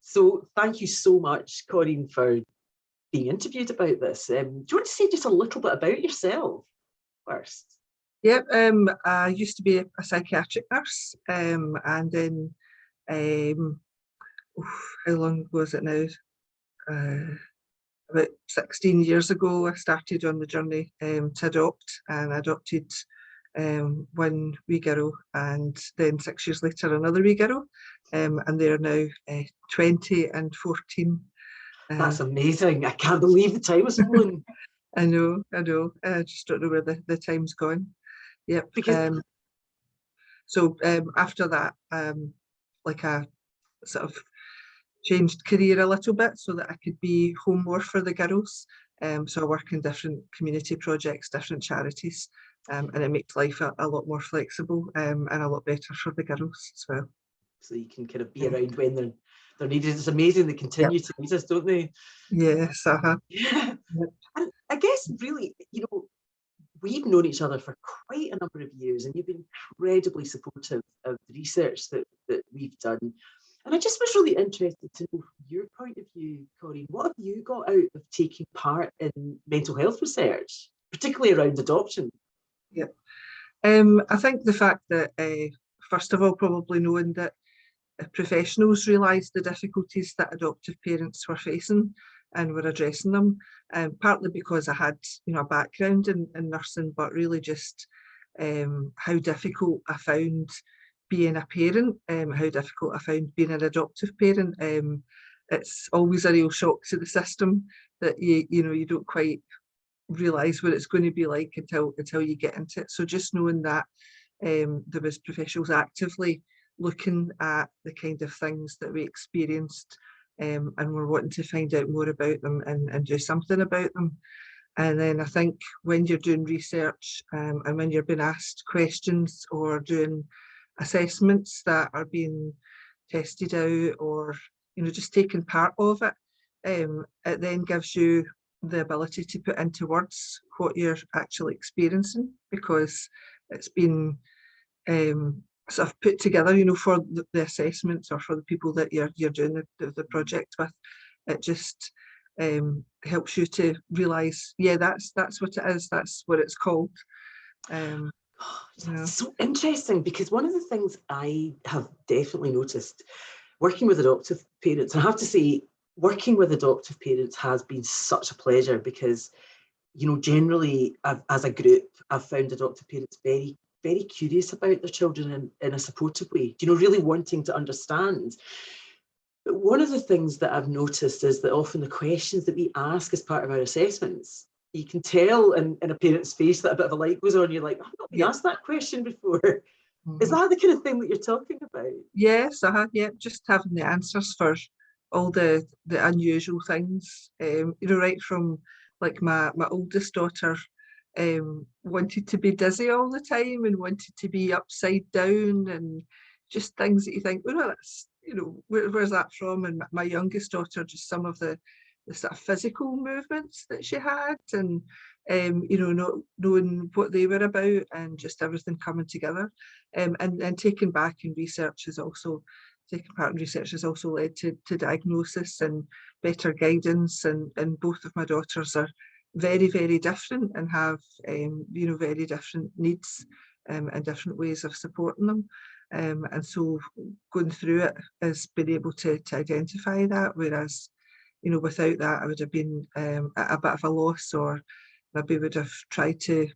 So thank you so much, Corinne, for being interviewed about this. Do you want to say just a little bit about yourself first? Yep, I used to be a psychiatric nurse, and then how long was it now? About 16 years ago, I started on the journey to adopt, and adopted one wee girl, and then 6 years later another wee girl, and they're now 20 and 14. That's amazing. I can't believe the time has flown. I know. I just don't know where the time's gone. Yep. Because so after that, like I sort of changed career a little bit so that I could be home more for the girls. So I work in different community projects, different charities, and it makes life a lot more flexible and a lot better for the girls as well. So you can kind of be around when they're needed. It's amazing they continue to need us, don't they? Yes. Yeah. And I guess really, we've known each other for quite a number of years, and you've been incredibly supportive of the research that we've done. And I just was really interested to know from your point of view, Corinne, what have you got out of taking part in mental health research, particularly around adoption? Yep. I think the fact that, first of all, probably knowing that professionals realised the difficulties that adoptive parents were facing and were addressing them, partly because I had a background in nursing, but really just how difficult I found being a parent, how difficult I found being an adoptive parent. It's always a real shock to the system that you don't quite realise what it's going to be like until you get into it. So just knowing that there was professionals actively looking at the kind of things that we experienced, and we're wanting to find out more about them and do something about them. And then I think when you're doing research and when you're being asked questions or doing assessments that are being tested out, or just taking part of it, it then gives you the ability to put into words what you're actually experiencing, because it's been sort of put together, for the assessments or for the people that you're doing the project with. It just helps you to realise, that's what it is, that's what it's called. That's so interesting, because one of the things I have definitely noticed working with adoptive parents, and I have to say, working with adoptive parents has been such a pleasure, because generally as a group, I've found adoptive parents very, very curious about their children in a supportive way, really wanting to understand. But one of the things that I've noticed is that often the questions that we ask as part of our assessments, you can tell in a parent's face that a bit of a light goes on. You're like, I've not been asked that question before. Mm-hmm. Is that the kind of thing that you're talking about? Yes, just having the answers for all the unusual things, right from like my oldest daughter wanted to be dizzy all the time and wanted to be upside down, and just things that you think, that's, where's that from? And my youngest daughter, just some of the sort of physical movements that she had, and not knowing what they were about, and just everything coming together. And taking back in research has also taking part in research has also led to diagnosis and better guidance, and both of my daughters are very, very different and have very different needs and different ways of supporting them. And so going through it has been able to identify that, whereas without that I would have been at a bit of a loss, or maybe would have tried to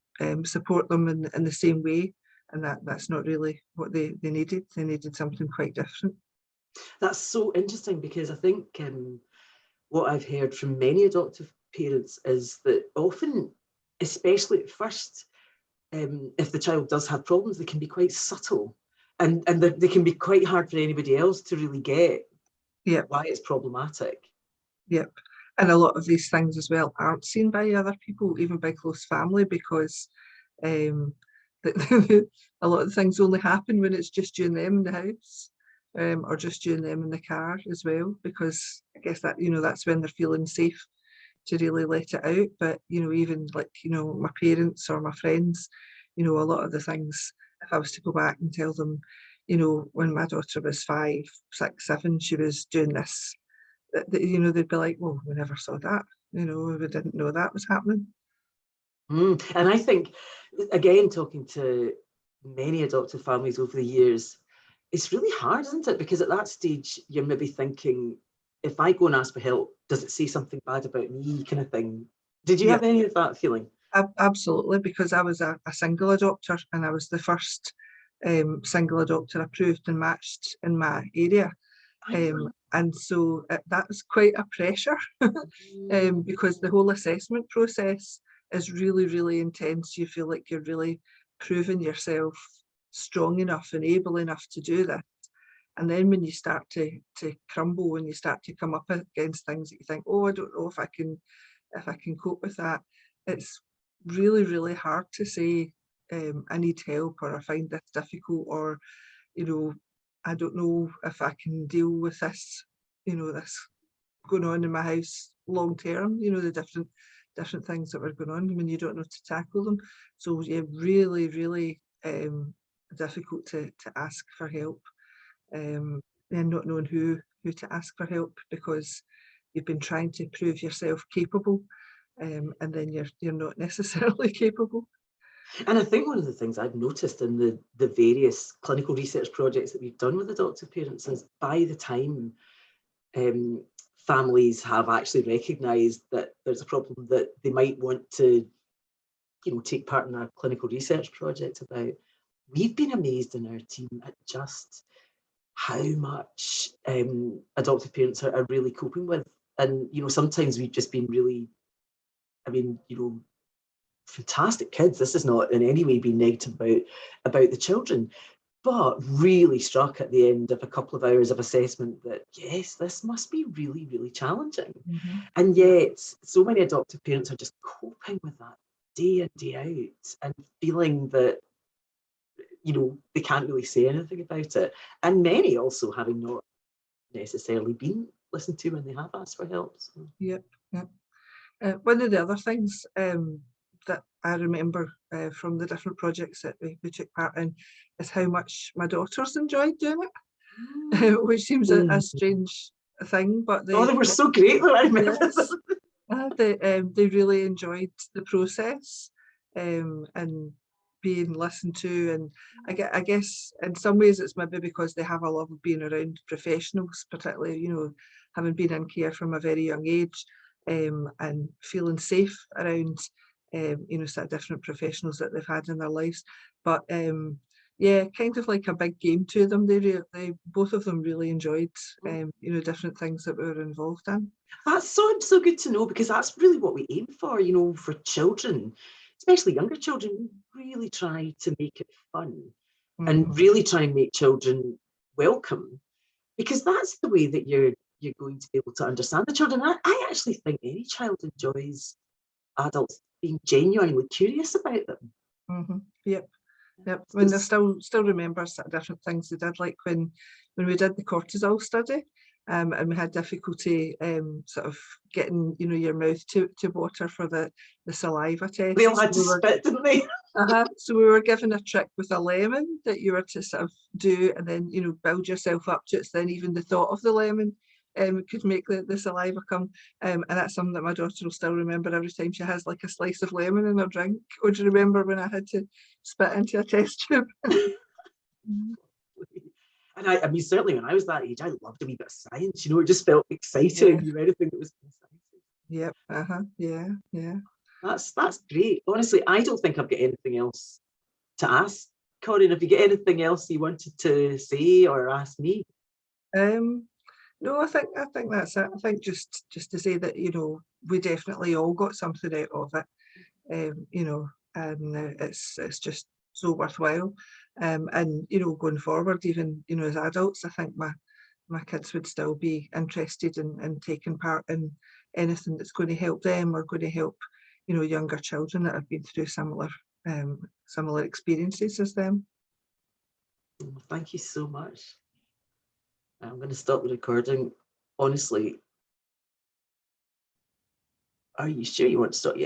support them in the same way, and that's not really what they needed. They needed something quite different. That's so interesting, because I think what I've heard from many adoptive parents is that often, especially at first, if the child does have problems, they can be quite subtle, and they can be quite hard for anybody else to really get why it's problematic. Yep. And a lot of these things as well aren't seen by other people, even by close family, because a lot of things only happen when it's just you and them in the house, or just you and them in the car as well, because I guess that that's when they're feeling safe to really let it out. But even like my parents or my friends, a lot of the things, if I was to go back and tell them, when my daughter was 5, 6, 7, she was doing this you know, they'd be like, well, we never saw that, you know, we didn't know that was happening. And I think, again, talking to many adoptive families over the years, it's really hard, isn't it? Because at that stage, you're maybe thinking, if I go and ask for help, does it say something bad about me, kind of thing? Did you Yeah, have any of that feeling? absolutely, because I was a single adopter, and I was the first single adopter approved and matched in my area. And so that was quite a pressure because the whole assessment process is really, really intense. You feel like you're really proving yourself strong enough and able enough to do this. And then when you start to crumble, and you start to come up against things that you think, oh, I don't know if I can cope with that, it's really, really hard to say, I need help, or I find this difficult, or, you know, I don't know if I can deal with this, you know, this going on in my house long term, you know, the different things that were going on when you don't know to tackle them. So yeah, really, really difficult to ask for help, and not knowing who to ask for help, because you've been trying to prove yourself capable, and then you're not necessarily capable. And I think one of the things I've noticed in the various clinical research projects that we've done with adoptive parents is, by the time families have actually recognised that there's a problem that they might want to, you know, take part in a clinical research project about, we've been amazed in our team at just how much adoptive parents are really coping with. And, you know, sometimes we've just been really, I mean, you know, fantastic kids. This is not in any way being negative about the children, but really struck at the end of a couple of hours of assessment that, yes, this must be really, really challenging. And yet so many adoptive parents are just coping with that day in, day out, and feeling that, you know, they can't really say anything about it. And many also having not necessarily been listened to when they have asked for help. So. Yep. One of the other things that I remember from the different projects that we took part in is how much my daughters enjoyed doing it, which seems a strange thing, but they were so great though, I remember. Yes, they really enjoyed the process, and being listened to. And I guess in some ways it's maybe because they have a love of being around professionals, particularly, you know, having been in care from a very young age, and feeling safe around, you know, sort of different professionals that they've had in their lives. But yeah, kind of like a big game to them. They both of them really enjoyed, you know, different things that we were involved in. That's so good to know, because that's really what we aim for, you know, for children, especially younger children. We really try to make it fun and really try and make children welcome, because that's the way that you're going to be able to understand the children. I actually think any child enjoys adults being genuinely curious about them. Yep. I mean, I still remember sort of different things they did, like when we did the cortisol study, and we had difficulty sort of getting, you know, your mouth to water for the saliva test. They all had to spit, didn't they? So we were given a trick with a lemon that you were to sort of do, and then, you know, build yourself up to it. So then even the thought of the lemon could make the saliva come, and that's something that my daughter will still remember every time she has like a slice of lemon in her drink. Or do you remember when I had to spit into a test tube? And I mean, certainly when I was that age, I loved a wee bit of science. You know, it just felt exciting. You know, anything that was Yep. Yeah. That's great. Honestly, I don't think I've got anything else to ask. Corinne, have you got anything else you wanted to say or ask me? No, I think that's it. I think just to say that, you know, we definitely all got something out of it, you know, and it's just so worthwhile. And, you know, going forward, even, you know, as adults, I think my kids would still be interested in taking part in anything that's going to help them, or going to help, you know, younger children that have been through similar experiences as them. Thank you so much. I'm going to stop the recording. Honestly, are you sure you want to stop? Yeah.